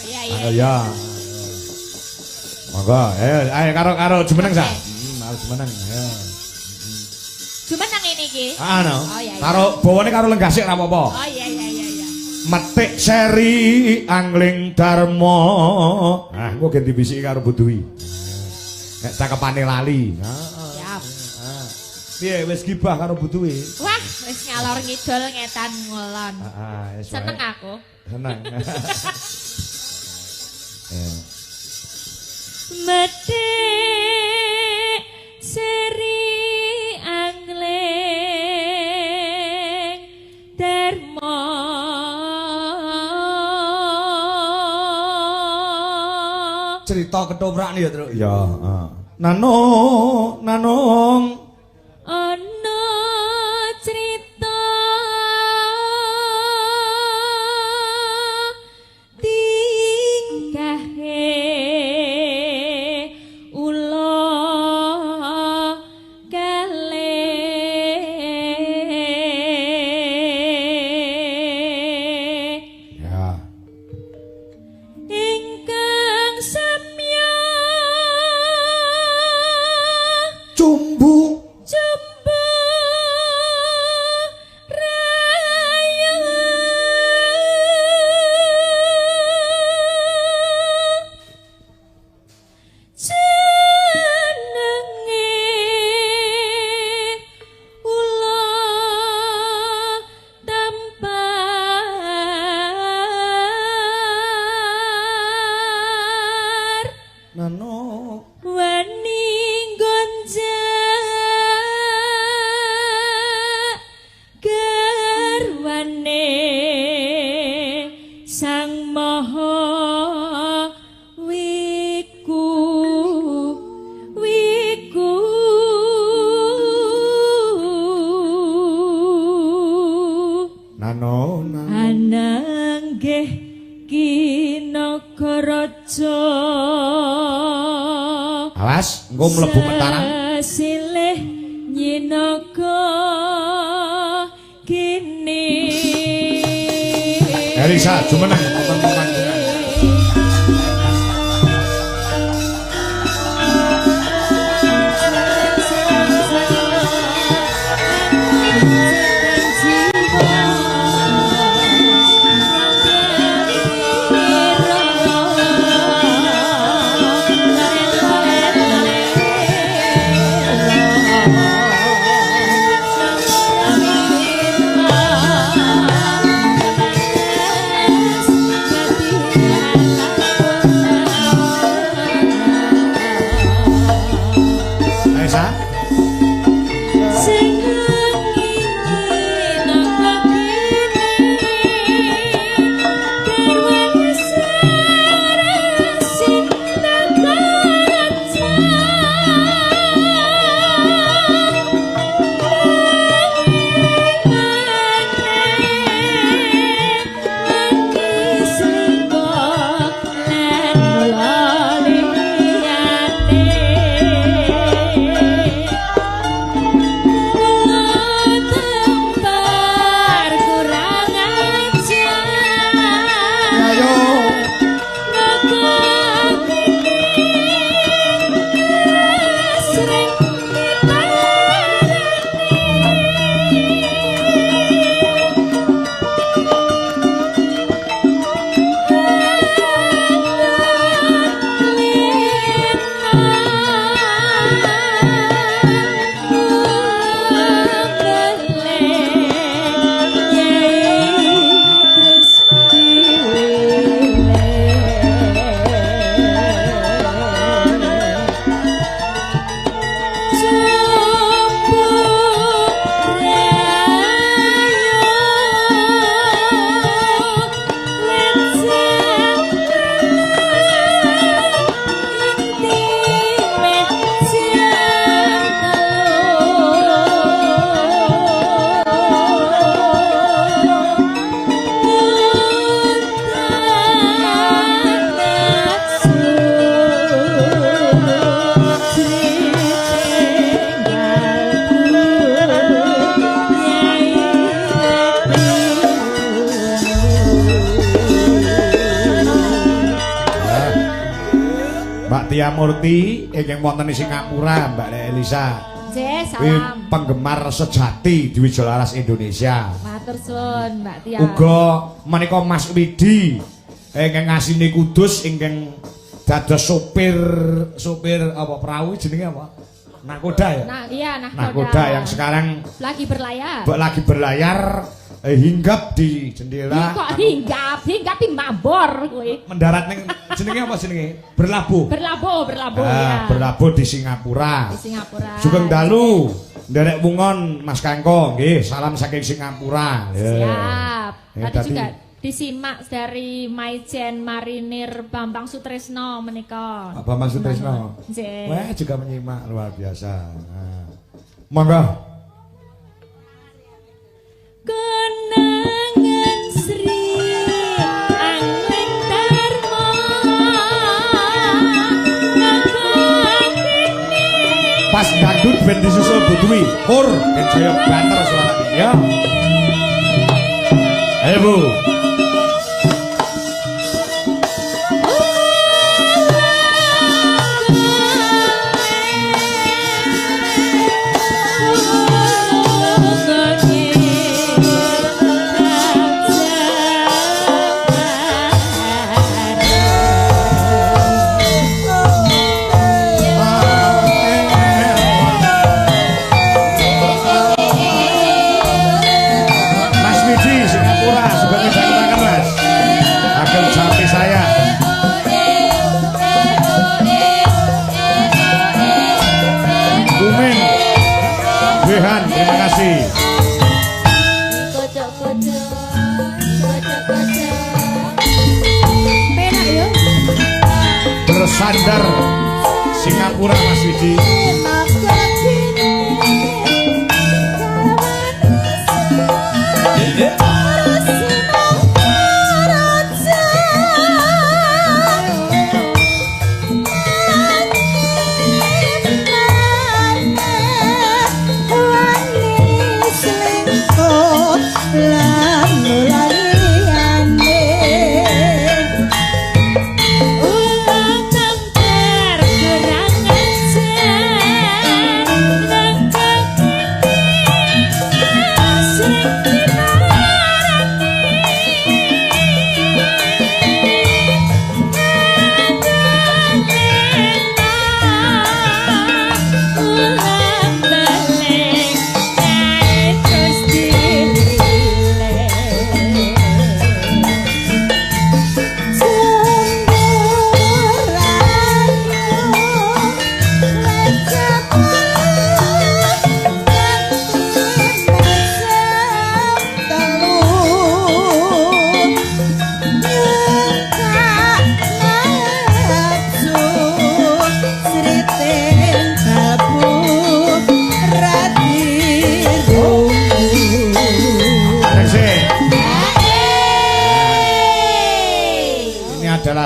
Ya. Monggo, ayo karo jumeneng sa. Harus jumeneng, ya. Jumeneng ini iki. No. Karo bawane karo lenggasik ora apa-apa. Oh iya. Metik seri angling dharma. Nah, engko ganti bisiki karo Budui. Nek cakepane lali. Siap. Piye wis gibah karo Budui? Wah, wis ngalor ngidul ngetan ngulon. Seneng aku. Seneng. Metik seri angling dharma. Cerita ketoprak nih ya, Truk. Ya, Nanong ana cerita tingkahe ula kalih ya. ingkang samya Cumbu rayu jenenge ula tampar Nanong wani gonjak garwane sang maha wiku Nanong ananggeh kinagaraja awas engko mlebu metaran silih nyinaga kene Elisa jumeneng wonten panjenengan Mbak Tia Murti ingkang wonten ing Singapura, Mbak Elisa. Nggih, salam. Penggemar sejati Dwi Jolaras Indonesia. Matur suwun, Mbak Tia. Uga menika Mas Widi ingkang ngasini Kudus ingkang dados sopir apa perahu jenenge apa? Nakoda ya? Iya, Nakoda yang sekarang lagi berlayar. Lagi berlayar hinggap di jendela. Kok hinggap di mabor kowe. Mendarat ning jenenge apa jenenge? Berlabuh. Ya. Berlabuh di Singapura. Di Singapura. Sugeng dalu nderek bungon Mas Kangko nggih, salam saking Singapura. Siap. Ya, Tadi juga disimak dari Maijen Marinir Bambang Sutresno menika. Bambang Sutresno. Nggih. Wah, juga menyimak luar biasa. Nah. Monggo. Kenangan Sri Angling Dharma Pas dangdut ben disusul Budwi Pur ben saya banter suaranya ya. Ayo Bu. Terima kasih. Bersandar Singapura Mas Widi.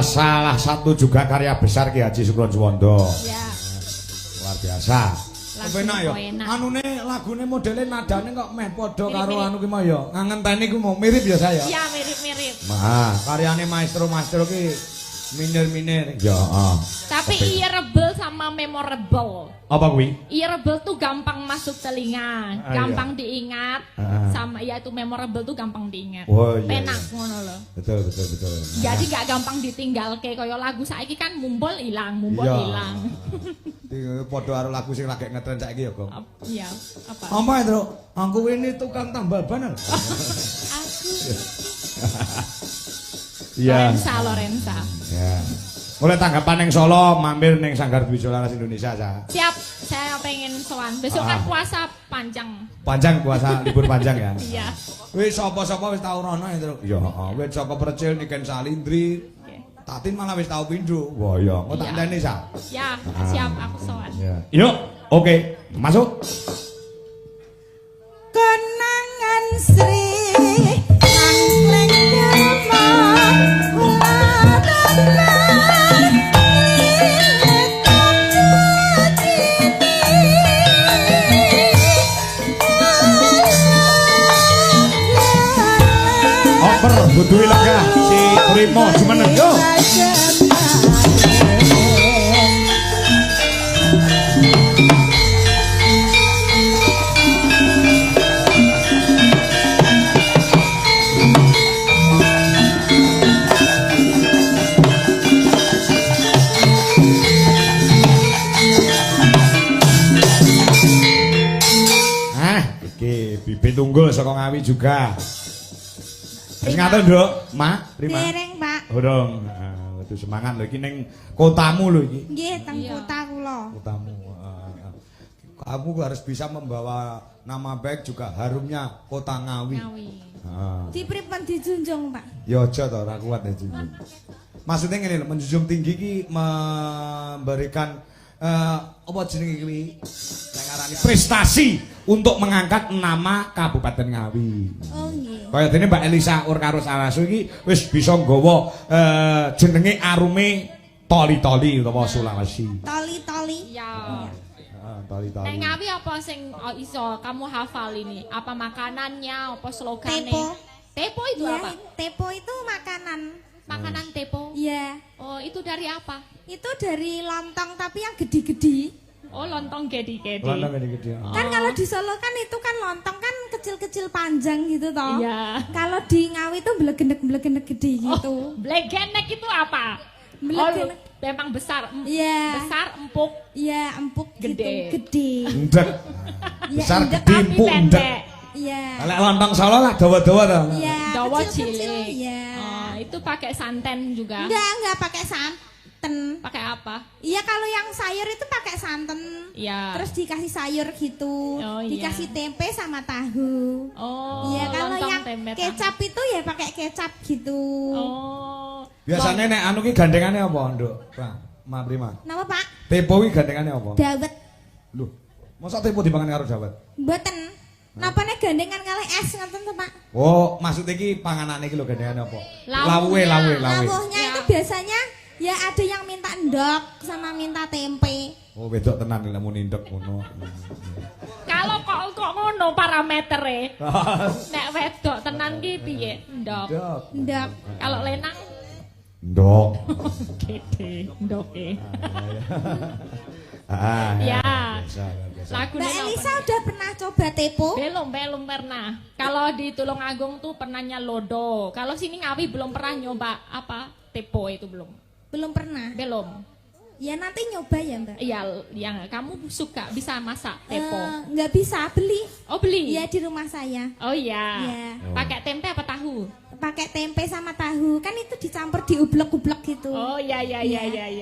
Salah satu juga karya besar Ki Haji Sukron Suwondo. Ya. Luar biasa. Enak ya. Anune lagune modele nadane kok meh padha karo anu ki mau ya. Ngangenteni ku mau mirip ya saya. Iya, mirip-mirip. Nah, karyane maestro-maestro ki minir-minir. Ya, Tapi irable sama memorable. Apa kuwi? Irable tuh gampang masuk telinga, gampang diingat. Sama ya itu memorable tuh gampang diingat. Oh, iya, Penak ngono lho. Betul. Jadi gak gampang ditinggalke kaya lagu saiki kan mumpul ilang. Padha karo lagu sing lagi ngetren saiki ya, Gong. Iya, apa? Apa itu? Aku ini tukang tambal ban. Aku. Iya. Lorenza. Ya. Mulai tanggapan yang Solo mampir neng Sanggar Dwi Jolaras Indonesia aja. Siap, saya pengen sowan. Besok kan puasa panjang. Panjang puasa libur panjang ya. Iya. Wis sapa-sapa wis tau rono ya, Truk. Ya, wis saka Percil Niken Salindri. Tatin malah wis tau pindho. Wah, ya, kok tak ndene sa. Ya, siap aku sowan. Ya. Yuk, oke. Masuk. Kenangan Sri Angling Dharma Butuhi lega si Primo cuman yo. Tunggul saka Ngawi juga. Wis ngaten, Nduk. Mak, prima. Dereng, Pak. Urung. Kudu semangat lho iki ning kotamu lho iki. Nggih, teng kota kula. Kotamu. Kamu harus bisa membawa nama baik juga harumnya kota Ngawi. Dipripun dijunjung, Pak? Ya aja to, ora kuat ya junjung. Maksudnya ngene lho, menjunjung tinggi iki memberikan apa jenenge iki? Nek ngarani prestasi untuk mengangkat nama Kabupaten Ngawi. Oh nggih. Kaya dene Mbak Elisa Ur karo Sarasu iki wis bisa nggawa jenenge arume Toli-toli utawa Sulawesi. Toli-toli. Ya. Toli-toli. Nek Ngawi apa sing iso kamu hafal ini? Apa makanannya, apa slogannya? Tepo. Tepo itu Ya, apa? tepo itu makanan. Makanan tepo. Iya. Oh, itu dari apa? Itu dari lontong tapi yang gede-gede. Oh, lontong gede-gede. Lontong gede-gede. Kan kalau di Solo kan itu kan lontong kan kecil-kecil panjang gitu toh. Iya. Kalau di Ngawi itu belegenek-belegenek gede gitu. Oh, blegenek itu apa? Belegenek. Oh, memang besar. Iya. Besar, empuk. Iya, empuk Gede. gitu. Gede. Endek. Iya, Besar endek gede Tapi empuk endek. pendek. Iya. Lek lontong Solo lah dawa-dawa to. Iya, Dawa kecil-kecil. cilik. Iya. Oh, itu pakai santan juga. Enggak pakai santan. Pakai apa? Iya, kalau yang sayur itu pakai santan. Iya. Terus dikasih sayur gitu. Oh, iya. Dikasih tempe sama tahu. Oh, Iya, kalau lontong yang tempe tahu. kecap itu ya pakai kecap gitu. Oh. Biasanya nek anu ki gandengane apa, Nduk? Pak, Ma Prima. Nama Pak? Tepo ki gandengane apa? Dawet. Lho, masa tepo dipangan karo dawet? Mboten. Napa nek gandengan kalih es ngoten to, Pak? Oh, maksud iki panganane iki lho gandengane apa? Lawuhnya. Lawuhe. Lawuhnya Ya. itu biasanya ya ada yang minta endok sama minta tempe. Oh, wedok tenan lek mun ndek ngono. Kalau kok ngono parametere. Nek wedok tenan ki piye? Ndok. Endok. Kalau lenang Ndok. gede, ndoke. Ya. Ya. Biasa. Lagu Mbak Elisa udah pernah coba tepo? belum pernah. Kalau di Tulungagung tuh pernahnya lodo. Kalau sini Ngawi belum pernah nyoba apa? Tepo itu belum. Belum pernah. Belum. Ya nanti nyoba ya, Mbak. Iya, yang kamu suka bisa masak tepo. Nggak bisa beli. Oh, beli. Iya di rumah saya. Oh iya. Iya. Pakai tempe apa tahu? Pakai tempe sama tahu. Kan itu dicampur diublek-ublek gitu. Oh iya.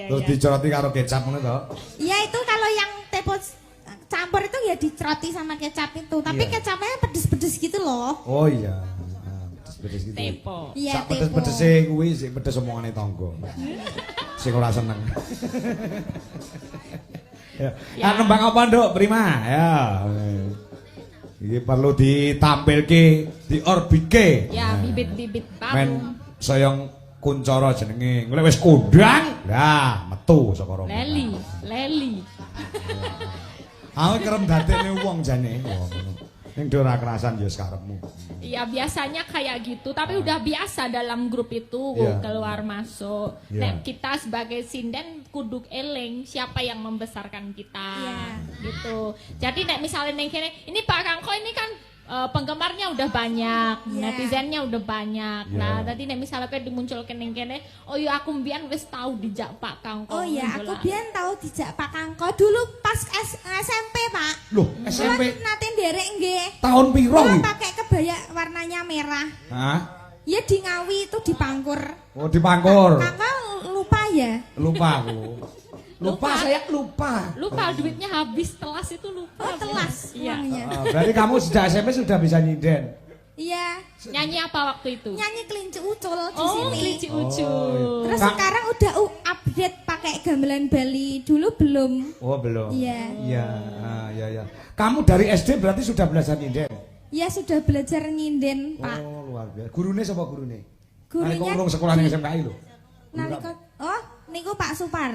Terus dicoroti karo kecap ngono to? Iya itu kalau yang tepo campur itu ya diceroti sama kecap itu. Tapi Iya. kecapnya pedes-pedes gitu loh. Oh iya. Pedes-pedes gitu. Tepo. Iya Sak tepo. pedes-pedese kuwi sik pedes omongane tangga. Sing ora seneng. Ya. Ya. Nembang apa, Nduk? Prima. Ya. Iki perlu ditampilke, diorbike. Ya, bibit-bibit Men baru. sayang kuncara jenenge. Golek wis kondang. Lah, metu saka rombongan. Leli. Aku kerem dadekne wong jane. Wah, ngono. Ning ora kerasan ya karepmu. Ya biasanya kayak gitu, tapi udah biasa dalam grup itu Iya. keluar masuk. Iya. Nek kita sebagai sinden kuduk eling siapa yang membesarkan kita, Iya. gitu. Jadi nek misalnya neng kene, ini Pak Kangko ini kan penggemarnya udah banyak, Iya. netizennya udah banyak. Iya. Nah, tadi nek misalnya kayak dimunculkan neng kene, oh iya aku mbiyen wis tahu dijak Pak Kangko. Oh iya, aku Ngejola. biyen tahu dijak Pak Kangko dulu pas SMP, Pak. Loh, Kula SMP nate nderek nggih. tahun piro Kula iki? pakai kebaya warnanya merah. Hah? Ya di Ngawi itu di Pangkur. Oh, di Pangkur. Kakak lupa ya? Lupa aku. Lupa, saya lupa. Lupa duitnya habis telas itu lupa. Oh, telas Iya. uangnya. Berarti kamu sejak SMP sudah bisa nyinden. Iya, Nyanyi apa waktu itu? nyanyi kelinci ucul di Oh, sini. kelinci ucu. Oh, Terus Kak- sekarang udah update pakai gamelan Bali. Dulu belum. Oh, belum. Iya. Iya, iya. Kamu dari SD berarti sudah belajar nyinden? Ya sudah belajar nyinden, Pak. Oh, luar biasa. Gurune sapa gurune? Gurunya Nalika urung sekolah ning SMKI lho. Nalika niku Pak Supar.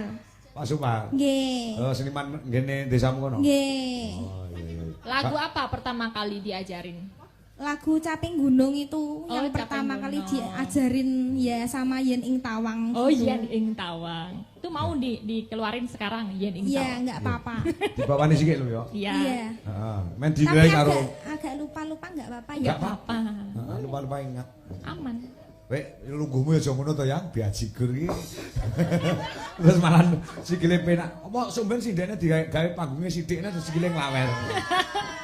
Pak Supar. Nggih. Oh, seniman ngene desamu kono. Nggih. Oh, iya. Lagu apa pertama kali diajarin? Lagu Caping Gunung itu Oh, yang Caping pertama kali Gunung. diajarin ya sama Yen Ing Tawang. Oh, gitu. Yen Ing Tawang. Itu mau dikeluarin sekarang Yen Ing Iya, Tawang. enggak apa-apa. Dibawani sithik lho ya. Iya. Iya. Heeh. Men Tapi dilai karo agak lupa-lupa enggak apa-apa ya. Enggak Pak. Apa? Heeh, lupa-lupa ingat. Aman. Wek, lungguhmu aja ngono to yang biajigur iki. Terus malah sikile penak. Apa sumben sindene digawe panggungnya sithikne terus sikile nglawer.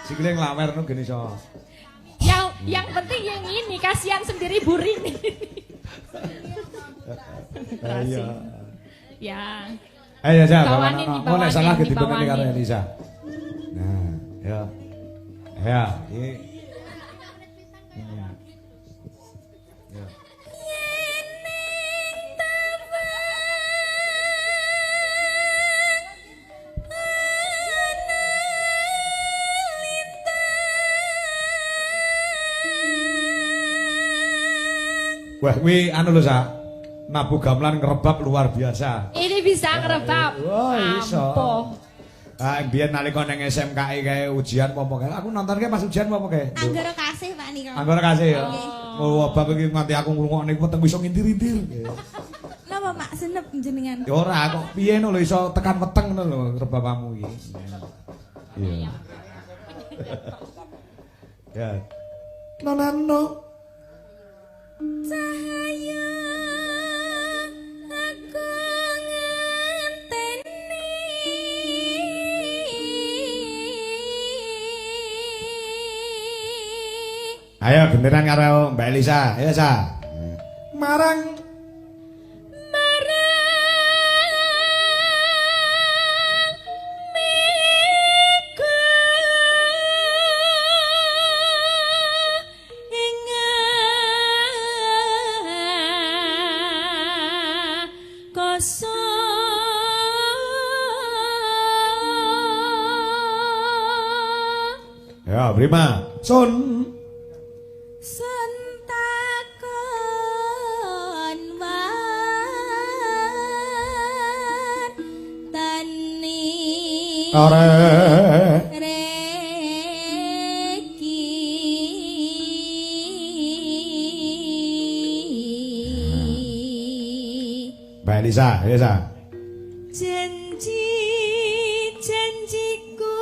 Sikile nglawer no gene iso. Yang penting yang ini kasihan sendiri Burini. Iya. Ya. Ayo ja, Bawanin, mau nek salah dibawanin, ditibani karo dibawanin. Elisa. Nah, ya. Ya, iki. Ya. Wah, kuwi anu lho, Sa. Nabu gamelan ngerebab luar biasa. Ini bisa ngerebab. Wah, iso. Ampuh. Ah, biyen nalika ning SMKI kae ujian apa kae. Aku nonton kae pas ujian apa kae. Anggara kasih Pak Niko. Anggone kasih ya. Oh. Oh, bab iki nganti aku ngrungokne weteng iso ngintir-intir. Napa Mak senep jenengan? Ya ora kok piye lho iso tekan weteng ngono lho rebabamu iki. Iya. Ya. Nonano. Cahaya aku ngenteni. Ayo genderan karo Mbak Elisa. Ayo, Sa. Marang ya, prima. Sun. Sentakon wartani Ore. reki Mbak Elisa, Elisa. janji-janjiku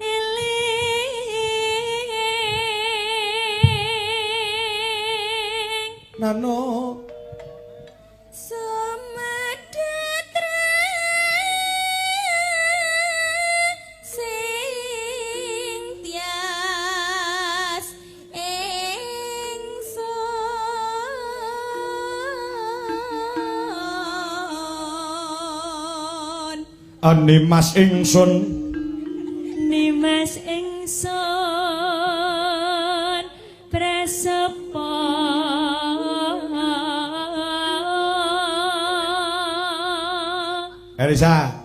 eling Nano. Sumadatra sing tias ingsun Animas ingsun. Nimas ingsun presepo Elisa,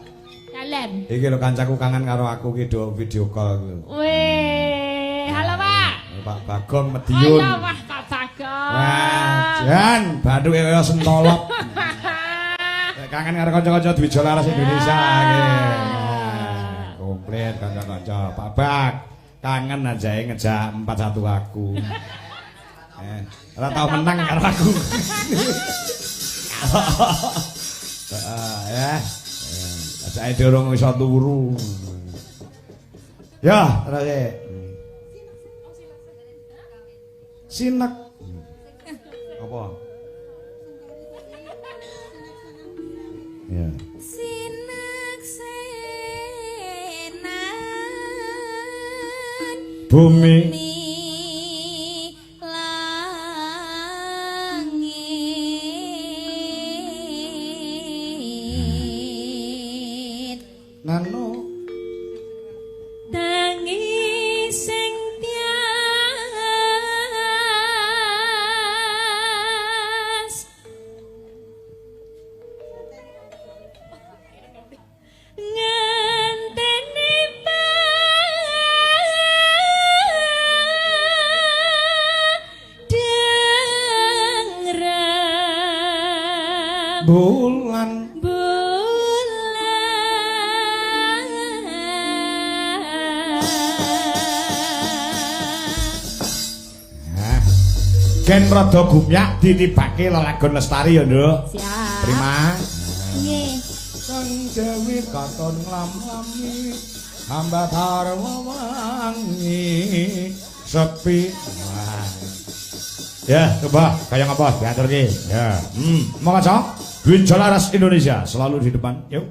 Dalam. iki lho kancaku kangen karo aku ki do video call lho. Weh, halo Pak. Pak Bagong Mediun. Halo Pak Bagong. Wah, Jan, bathuke kaya sentolop. Kangen karo kanca-kanca Dwija Laras Indonesia iki. Nah, komplit kanca-kanca. Pak Bag, kangen aja ngejak 41 aku. Ora tau menang karo aku. Ya. Ajake dorong iso turu. Ya, terus e. Sinek. Apa? Ya. sinek senan Bumi ni langit nano tangi sing tias ngenteni dengrem bulan bulan gen rada gumyak ditibake lelagon lestari ya nduk siap terima nggih sang dewi katon nglam-lami hamba tarwa wangi sepi wah ya coba kayak apa diaturke ya mau ngaco Dwija Laras Indonesia selalu di depan yuk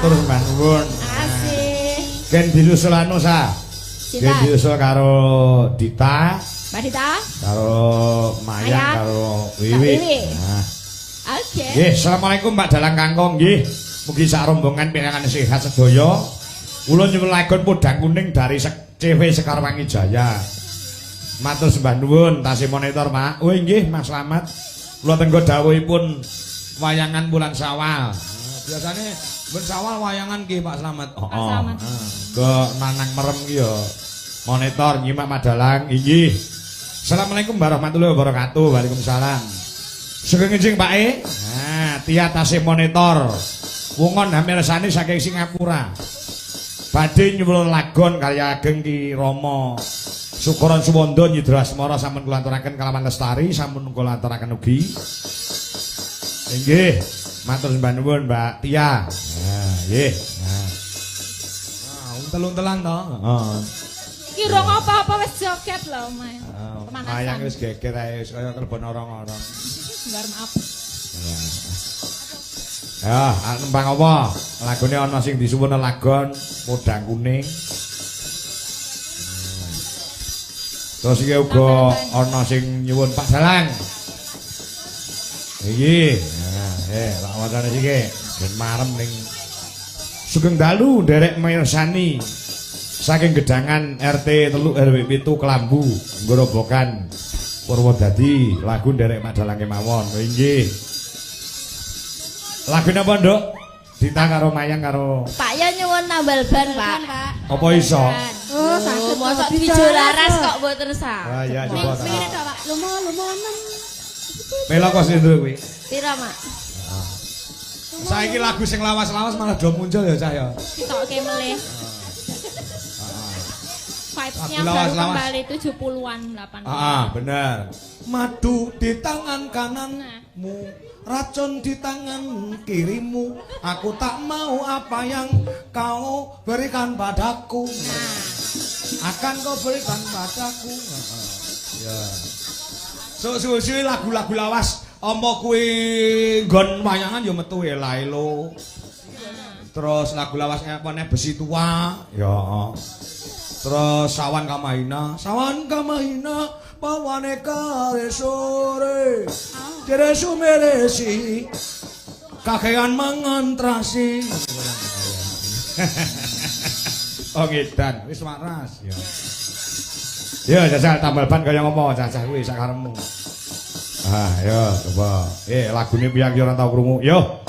Matur sembah nuwun. Asih. Gen disusul anu sa. Gen Sinten? disusul karo Dita, Mbak Dita. karo Mayang, Mayang, karo Mbak Wiwi. Wiwi. Nah. Oke. Nggih, asalamualaikum Mbak Dalang Kangkung nggih. Mugi sak rombongan pinangan sehat sedaya. Kula nyuwun lagon podang kuning CV Sekar Wangi Jaya. Matur sembah nuwun tasih monitor, Pak. Oh nggih, Mas Slamet. Kula tenggo dawuhipun wayangan bulan Syawal. Biasane bulan Syawal wayangan nggih Pak Slamet. Pak Slamet. Ke Manang Merem ki ya. Monitor nyimak madalang inggih. Assalamualaikum warahmatullahi wabarakatuh. Waalaikumsalam. Sugeng njing Pak E. Nah, Tia tasih monitor. Wungon hamirsani saking Singapura. Badhe nyuwun lagon karya ageng Ki Rama Syukuran Suwanda Nyidra Asmara sampun kula aturaken kalawan lestari sampun kula aturaken ugi. Inggih, matur sembah nuwun Mbak Tia. Nah, nggih. Nah, untel-untelan to. Heeh. Kira apa-apa wis joget lho, Mas. Mayang wis geger ae wis kaya kelebon orang-orang. Warm up. Ya, nembang apa? Lagune ana sing disuwun lagon Podang Kuning. Terus iki uga ana sing nyuwun Pak Dalang. Iki, nah, tak wacane iki ben marem ning Sugeng Dalu nderek mirsani saking Gedangan RT 3 RW 7 Kelambu, Nggrobogan Purwodadi, lagu nderek Pak Dalang kemawon. Nggih. Lagune apa, Nduk? Dita karo Mayang karo Pak ya nyuwun nambal ban, Pak. apa iso? Oh, saged Mosok dijo laras kok mboten sah. Ah ya Ning coba. ngene tok, Pak. Lumo nem. Mela kok sindro kuwi. Pira, Mak? Saiki lagu sing lawas-lawas malah do muncul ya cah ya. Ditokke melih. Vibes-nya Lagu baru lawas-lawas. kembali 70-an, 80-an. Benar. Madu di tangan kananmu, racun di tangan kirimu. Aku tak mau apa yang kau berikan padaku. Akan kau berikan padaku. Ya. Suwi-suwi lagu-lagu lawas apa kuwi nggon wayangan ya metu Elailo. Terus lagu lawas apa neh Besi Tua. Ya. Terus Sawan Kamahina pawane kare sore. Jere sumeresi kakean mangan trasi. Oh ngedan wis waras ya. Ya jajal tambal ban kaya ngopo cacah kuwi sak karepmu. Ya coba. Lagune piyang yo ora tau krungu. Yo.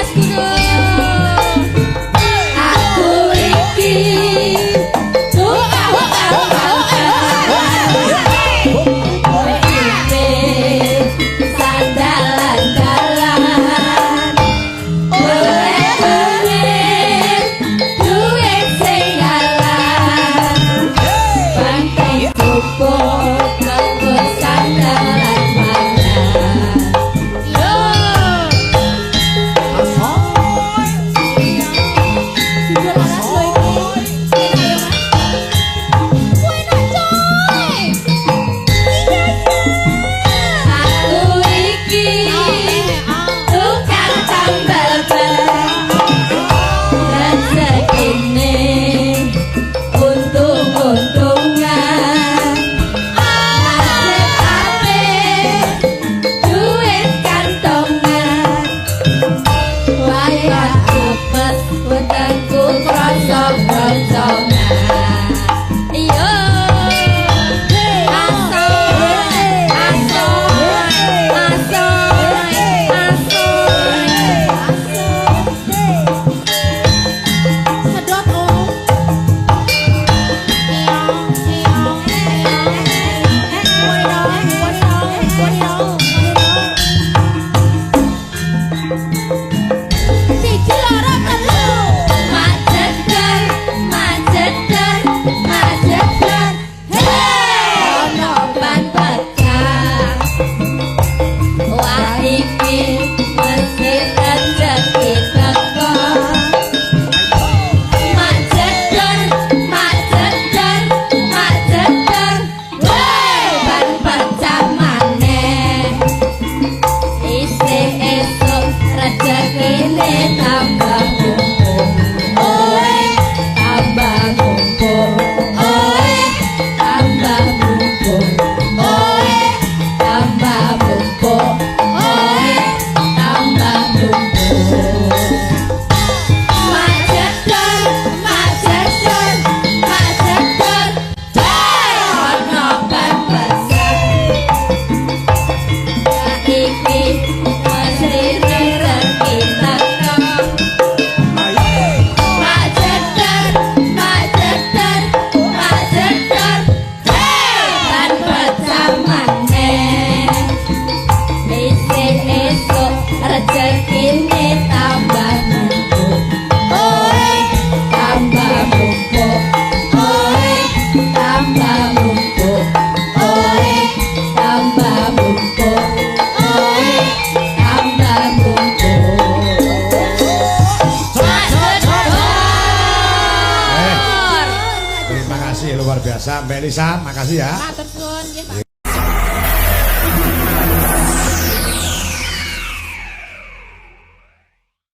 Mas Guru. Aku iki sandalan-dalan boleh-boleh duit singgalan bangkai kupuk nganggo sandalan mangan yo sudah laras lo iki aku iki tukang tambal ban rezekine untung-untungan nasib apik duit kantongan wayah apes wetengku krasa goncongan iyo Sedot oh. Siji loro telu. Majedar, majedar, majedar. Hey, ono ban pecah. Wah iki mesti rezeki teko. Majedar, majedar, majedar. Hey, ban pecah maneh. Isih esuk rezekine tambah mumpung. Oe, tambah mumpung. Oe, tambah mumpung. Oe, tambah mumpung. Oe, tambah mumpung. Majedar, majedar, majedar. Hey, ono ban pecah. Iki mesti rezeki teko. Majedar, majedar, majedar. Hey, ban pecah maneh. Isih esuk rezekine tambah mumpung. Oe, tambah mumpung. Oe, tambah mumpung. Oe, tambah mumpung. Oe, tambah mumpung. Majedar. Terima kasih luar biasa Mbak Elisa, makasih ya. Matur suwun nggih Pak.